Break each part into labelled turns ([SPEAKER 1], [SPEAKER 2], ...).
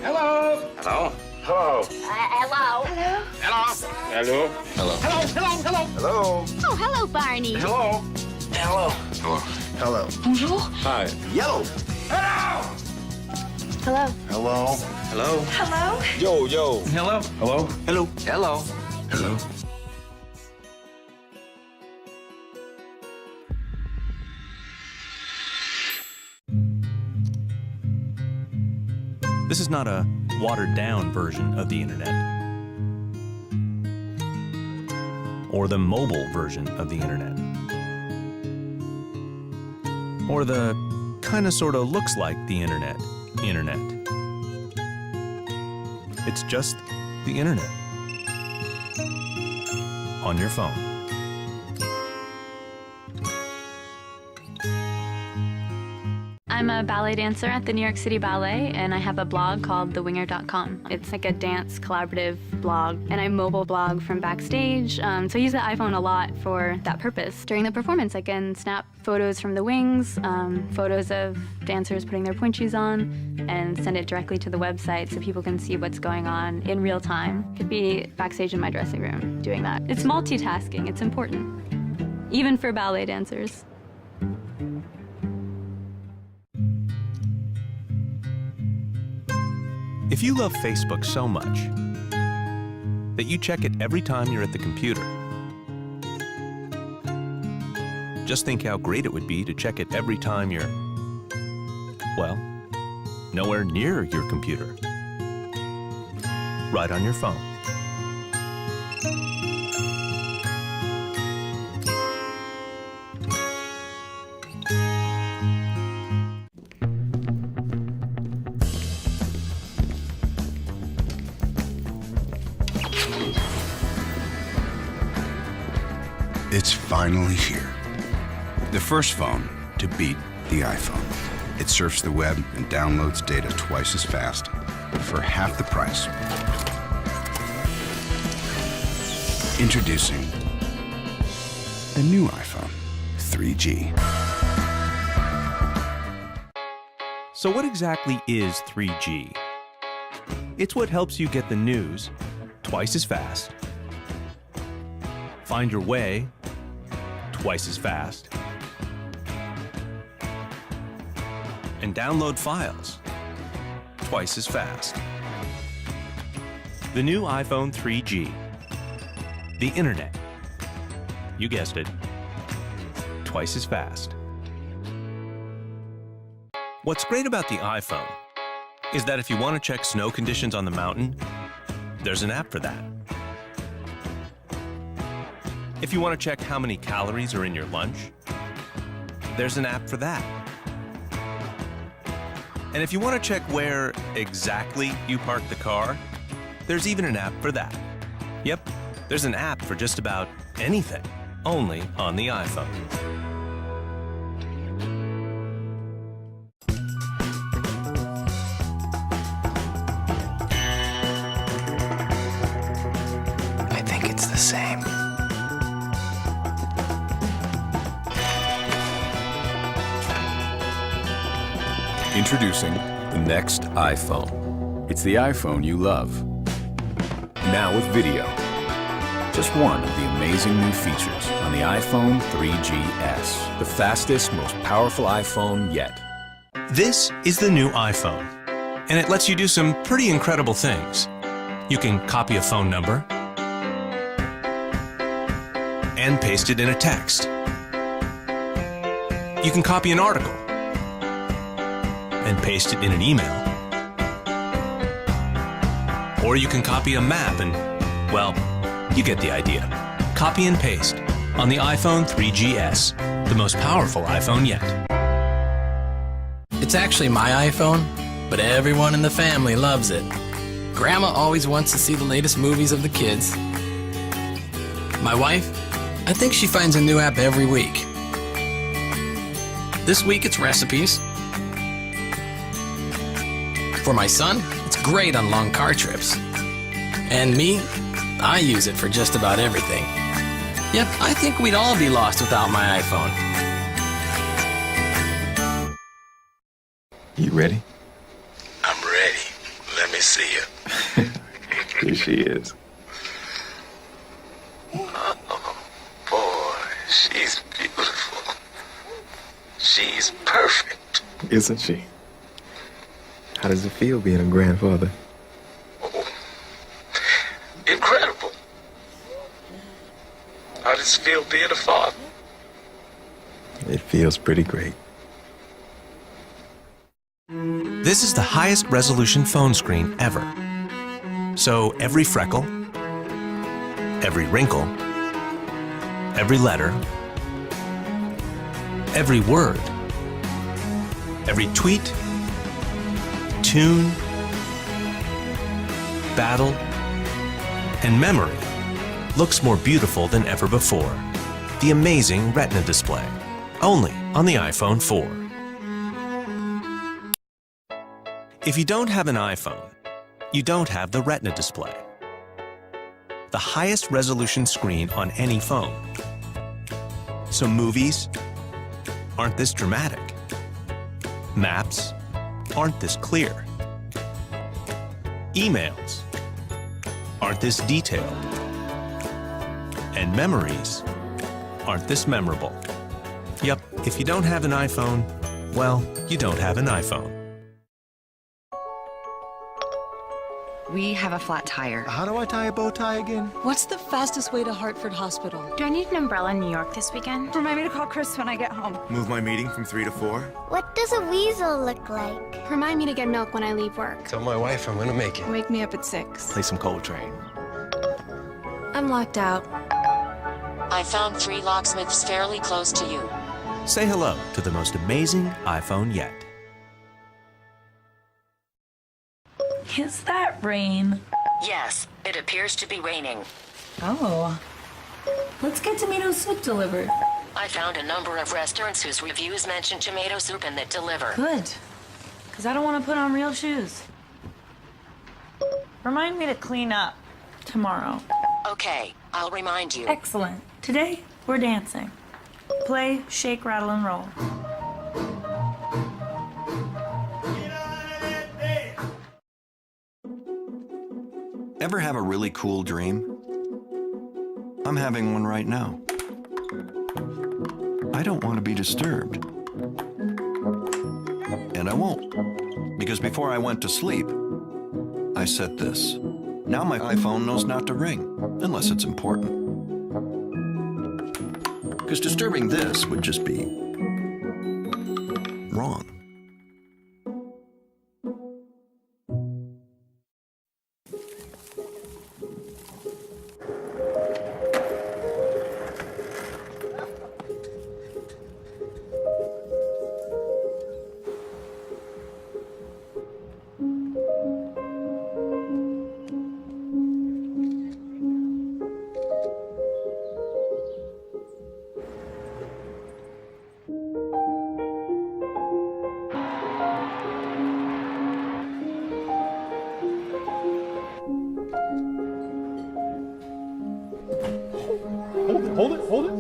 [SPEAKER 1] Hello.
[SPEAKER 2] Hello.
[SPEAKER 1] Hello.
[SPEAKER 3] Hello.
[SPEAKER 1] Hello.
[SPEAKER 2] Hello.
[SPEAKER 1] Hello. Hello. Hello.
[SPEAKER 3] Oh, hello, Barney.
[SPEAKER 1] Hello. Hello.
[SPEAKER 2] Hello.
[SPEAKER 1] Hello.
[SPEAKER 3] Bonjour.
[SPEAKER 2] Hi.
[SPEAKER 1] Yellow. Hello.
[SPEAKER 3] Hello.
[SPEAKER 1] Hello.
[SPEAKER 2] Hello.
[SPEAKER 3] Hello.
[SPEAKER 2] Yo, yo.
[SPEAKER 1] Hello. Hello.
[SPEAKER 2] Hello. Hello.
[SPEAKER 1] Hello.
[SPEAKER 4] This is not a watered-down version of the internet, or the mobile version of the internet, or the kinda sorta looks like the internet. It's just the internet on your phone.
[SPEAKER 5] I'm a ballet dancer at the New York City Ballet, and I have a blog called thewinger.com. It's like a dance collaborative blog, and I mobile blog from backstage, so I use the iPhone a lot for that purpose. During the performance, I can snap photos from the wings, photos of dancers putting their pointe shoes on, and send it directly to the website so people can see what's going on in real time. Could be backstage in my dressing room doing that. It's multitasking, it's important, even for ballet dancers.
[SPEAKER 4] If you love Facebook so much that you check it every time you're at the computer, just think how great it would be to check it every time you're, well, nowhere near your computer, right on your phone.
[SPEAKER 6] It's finally here. The first phone to beat the iPhone. It surfs the web and downloads data twice as fast for half the price. Introducing the new iPhone 3G.
[SPEAKER 4] So what exactly is 3G? It's what helps you get the news twice as fast, find your way twice as fast, and download files twice as fast. The new iPhone 3G. The internet. You guessed it. Twice as fast. What's great about the iPhone is that if you want to check snow conditions on the mountain, there's an app for that. If you want to check how many calories are in your lunch, there's an app for that. And if you want to check where exactly you parked the car, there's even an app for that. Yep, there's an app for just about anything, only on the iPhone.
[SPEAKER 7] I think it's the same.
[SPEAKER 8] Introducing the next iPhone. It's the iPhone you love. Now with video. Just one of the amazing new features on the iPhone 3GS, the fastest, most powerful iPhone yet.
[SPEAKER 4] This is the new iPhone, and it lets you do some pretty incredible things. You can copy a phone number and paste it in a text. You can copy an article and paste it in an email. Or you can copy a map and, well, you get the idea. Copy and paste on the iPhone 3GS, the most powerful iPhone yet.
[SPEAKER 7] It's actually my iPhone, but everyone in the family loves it. Grandma always wants to see the latest movies of the kids. My wife, I think she finds a new app every week. This week it's recipes. For my son, it's great on long car trips. And me, I use it for just about everything. Yep, I think we'd all be lost without my iPhone.
[SPEAKER 8] You ready?
[SPEAKER 6] I'm ready. Let me
[SPEAKER 1] me see her.
[SPEAKER 2] Here she is.
[SPEAKER 1] Oh, boy, she's beautiful. She's perfect.
[SPEAKER 2] Isn't she? How does it feel being a grandfather?
[SPEAKER 1] Oh, incredible. How does it feel being a father?
[SPEAKER 2] It feels pretty great.
[SPEAKER 4] This is the highest resolution phone screen ever. So every freckle, every wrinkle, every letter, every word, every tweet, tune, battle, and memory looks more beautiful than ever before. The amazing Retina display, only on the iPhone 4. If you don't have an iPhone, you don't have the Retina display, the highest resolution screen on any phone. So movies aren't this dramatic. Maps aren't this clear. Emails aren't this detailed. And memories aren't this memorable. Yep, if you don't have an iPhone, well, you don't have an iPhone.
[SPEAKER 9] We have a flat tire.
[SPEAKER 2] How do I tie a bow tie again?
[SPEAKER 10] What's the fastest way to Hartford Hospital?
[SPEAKER 5] Do I need an umbrella in New York this weekend?
[SPEAKER 10] Remind me to call Chris when I get home.
[SPEAKER 2] Move my meeting from 3 to 4?
[SPEAKER 3] What does a weasel look like?
[SPEAKER 5] Remind me to get milk when I leave work.
[SPEAKER 2] Tell my wife I'm gonna make it.
[SPEAKER 10] Wake me up at 6.
[SPEAKER 2] Play some Coltrane.
[SPEAKER 9] I'm locked out.
[SPEAKER 11] I found 3 locksmiths fairly close to you.
[SPEAKER 4] Say hello to the most amazing iPhone yet.
[SPEAKER 10] Is that rain?
[SPEAKER 11] Yes, it appears to be raining.
[SPEAKER 10] Oh. Let's get tomato soup delivered.
[SPEAKER 11] I found a number of restaurants whose reviews mention tomato soup and that deliver.
[SPEAKER 10] Good. Because I don't want to put on real shoes. Remind me to clean up tomorrow.
[SPEAKER 11] Okay, I'll remind you.
[SPEAKER 10] Excellent. Today, we're dancing. Play, shake, rattle, and roll.
[SPEAKER 12] Ever have a really cool dream? I'm having one right now. I don't want to be disturbed. And I won't, because before I went to sleep, I set this. Now my iPhone knows not to ring, unless it's important. Because disturbing this would just be wrong.
[SPEAKER 1] Hold it.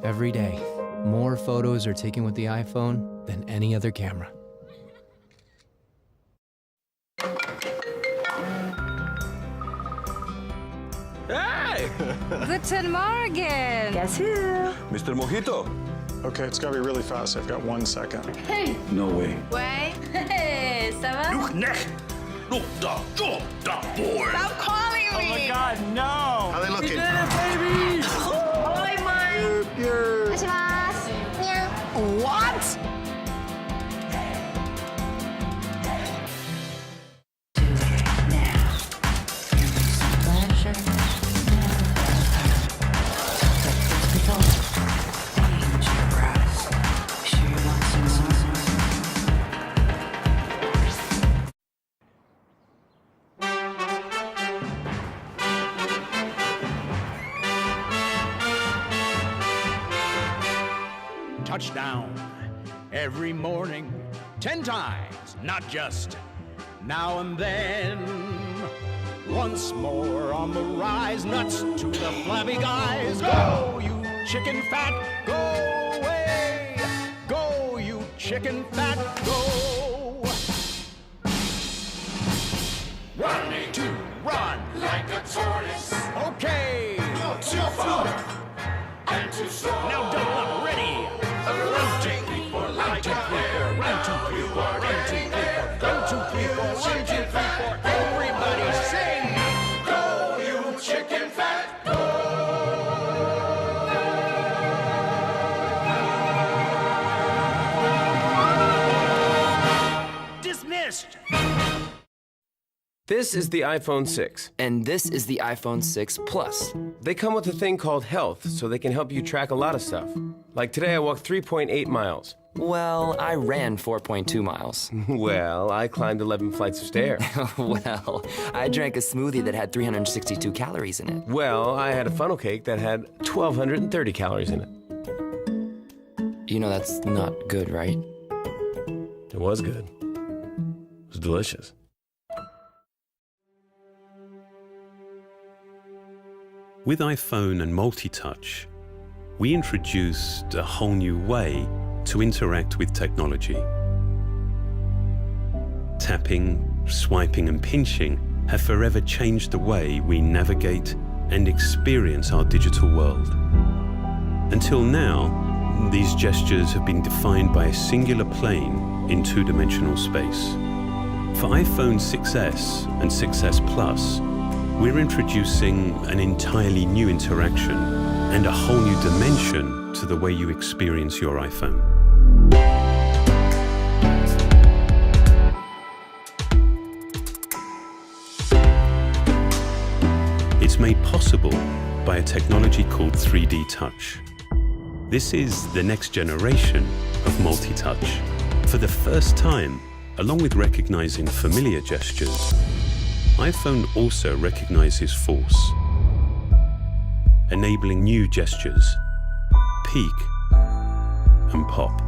[SPEAKER 13] Every day, more photos are taken with the iPhone than any other camera.
[SPEAKER 2] Hey!
[SPEAKER 9] Guten Morgen!
[SPEAKER 10] Guess who?
[SPEAKER 1] Mr. Mojito.
[SPEAKER 14] Okay, it's gotta be really fast. I've got 1 second.
[SPEAKER 3] Hey.
[SPEAKER 1] No way.
[SPEAKER 9] Ouais. Hey, ça va?
[SPEAKER 1] Look, boy.
[SPEAKER 9] Stop calling me!
[SPEAKER 14] Oh my God, no!
[SPEAKER 1] How they looking?
[SPEAKER 9] Oi, mine!
[SPEAKER 14] What?
[SPEAKER 15] Touchdown. Every morning, 10 times, not just now and then. Once more on the rise, nuts to the flabby guys. Go, you chicken fat, go away. Go, you chicken fat, go. Running to run like a tortoise. Okay. You're too far and too slow. Now double up, ready. 1, 2, 3, 4, 1, 2, 3, 4, 1, 2, 3, 4, 1, 2, 3, 4, 1, 2, 3, 4, 1, 2, 3, 4. Everybody sing. Go, you chicken fat, go. Dismissed.
[SPEAKER 2] This is the iPhone 6. And this is the iPhone 6 Plus. They come with a thing called Health, so they can help you track a lot of stuff. Like today I walked 3.8 miles.
[SPEAKER 13] Well, I ran 4.2 miles.
[SPEAKER 2] Well, I climbed 11 flights of stairs.
[SPEAKER 13] Well, I drank a smoothie that had 362 calories in it.
[SPEAKER 2] Well, I had a funnel cake that had 1,230 calories in it.
[SPEAKER 13] You know that's not good, right?
[SPEAKER 2] It was good. It was delicious.
[SPEAKER 16] With iPhone and multi-touch, we introduced a whole new way to interact with technology. Tapping, swiping, and pinching have forever changed the way we navigate and experience our digital world. Until now, these gestures have been defined by a singular plane in two-dimensional space. For iPhone 6s and 6s Plus, we're introducing an entirely new interaction and a whole new dimension to the way you experience your iPhone. It's made possible by a technology called 3D Touch. This is the next generation of multi-touch. For the first time, along with recognizing familiar gestures, iPhone also recognizes force, enabling new gestures, peek and pop.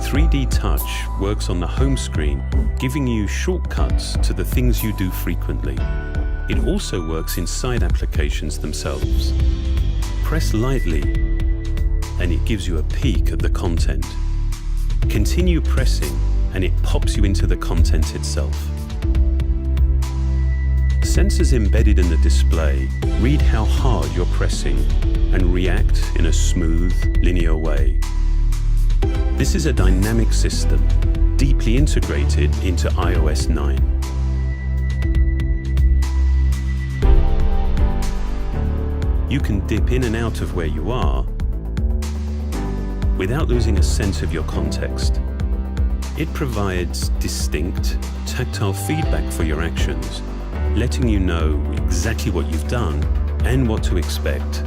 [SPEAKER 16] .3D Touch works on the home screen, giving you shortcuts to the things you do frequently. It also works inside applications themselves. Press lightly, and it gives you a peek at the content. Continue pressing, and it pops you into the content itself. Sensors embedded in the display read how hard you're pressing and react in a smooth, linear way. This is a dynamic system, deeply integrated into iOS 9. You can dip in and out of where you are without losing a sense of your context. It provides distinct, tactile feedback for your actions, letting you know exactly what you've done and what to expect.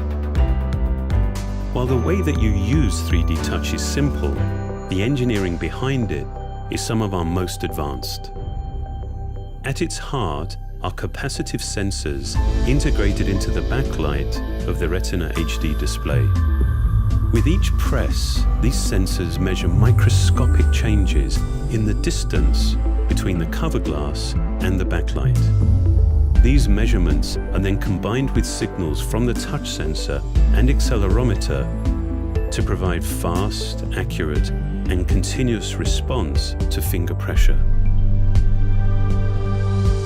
[SPEAKER 16] While the way that you use 3D Touch is simple, the engineering behind it is some of our most advanced. At its heart are capacitive sensors integrated into the backlight of the Retina HD display. With each press, these sensors measure microscopic changes in the distance between the cover glass and the backlight. These measurements are then combined with signals from the touch sensor and accelerometer to provide fast, accurate, and continuous response to finger pressure.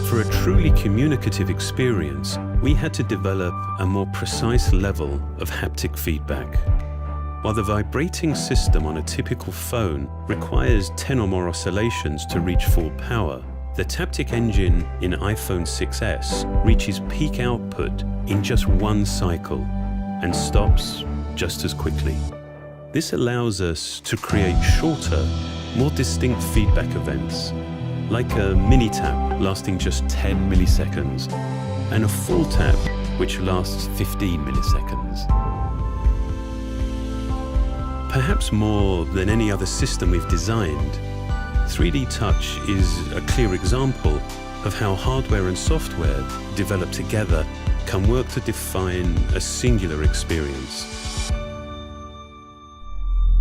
[SPEAKER 16] For a truly communicative experience, we had to develop a more precise level of haptic feedback. While the vibrating system on a typical phone requires 10 or more oscillations to reach full power, the Taptic engine in iPhone 6s reaches peak output in just one cycle and stops just as quickly. This allows us to create shorter, more distinct feedback events, like a mini tap lasting just 10 milliseconds and a full tap which lasts 15 milliseconds. Perhaps more than any other system we've designed, 3D Touch is a clear example of how hardware and software develop together can work to define a singular experience.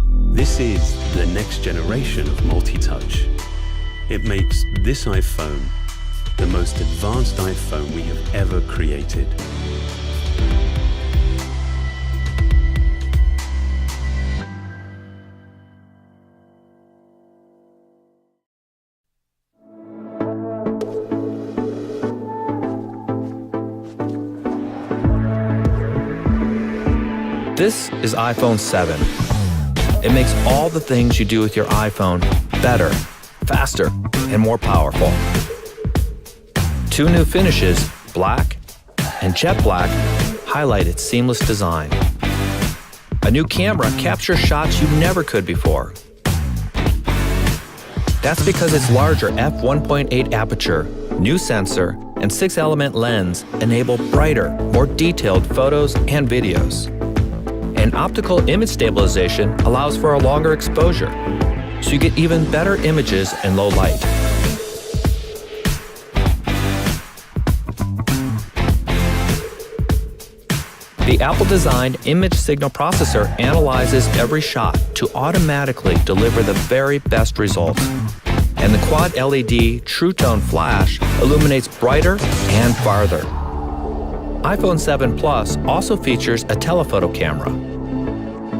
[SPEAKER 16] This is the next generation of multi-touch. It makes this iPhone the most advanced iPhone we have ever created.
[SPEAKER 17] This is iPhone 7. It makes all the things you do with your iPhone better, faster, and more powerful. 2 new finishes, black and jet black, highlight its seamless design. A new camera captures shots you never could before. That's because its larger f1.8 aperture, new sensor, and 6-element lens enable brighter, more detailed photos and videos. And optical image stabilization allows for a longer exposure, so you get even better images in low light. The Apple-designed image signal processor analyzes every shot to automatically deliver the very best results. And the quad LED True Tone flash illuminates brighter and farther. iPhone 7 Plus also features a telephoto camera.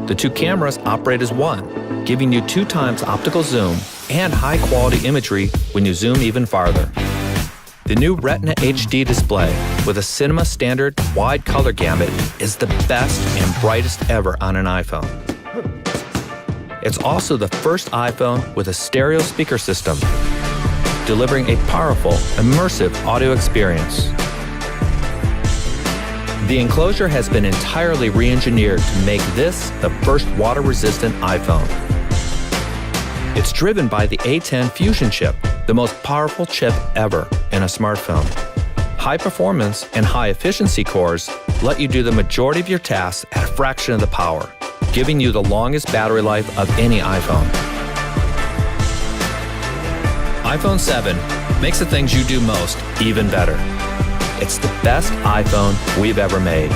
[SPEAKER 17] The 2 cameras operate as one, giving you 2 times optical zoom and high-quality imagery when you zoom even farther. The new Retina HD display with a cinema standard wide color gamut is the best and brightest ever on an iPhone. It's also the first iPhone with a stereo speaker system, delivering a powerful, immersive audio experience. The enclosure has been entirely re-engineered to make this the first water-resistant iPhone. It's driven by the A10 Fusion chip, the most powerful chip ever in a smartphone. High performance and high efficiency cores let you do the majority of your tasks at a fraction of the power, giving you the longest battery life of any iPhone. iPhone 7 makes the things you do most even better. It's the best iPhone we've ever made.